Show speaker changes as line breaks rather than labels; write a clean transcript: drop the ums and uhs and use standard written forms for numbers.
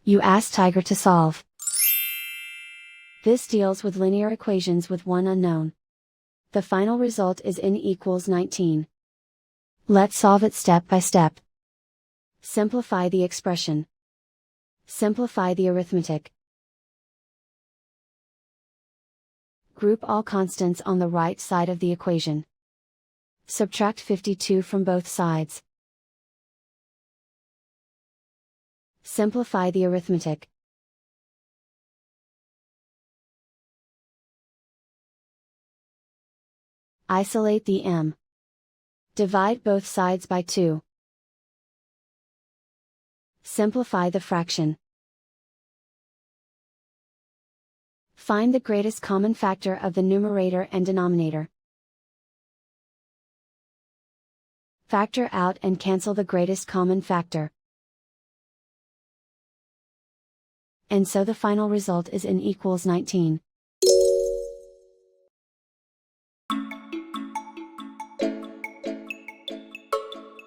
You ask Tiger to solve. This deals with linear equations with one unknown. The final result is n equals 19. Let's solve it step by step. Simplify the expression. Simplify the arithmetic. Group all constants on the right side of the equation. Subtract 52 from both sides. Simplify the arithmetic. Isolate the m. Divide both sides by 2. Simplify the fraction. Find the greatest common factor of the numerator and denominator. Factor out and cancel the greatest common factor. And so the final result is n equals 19.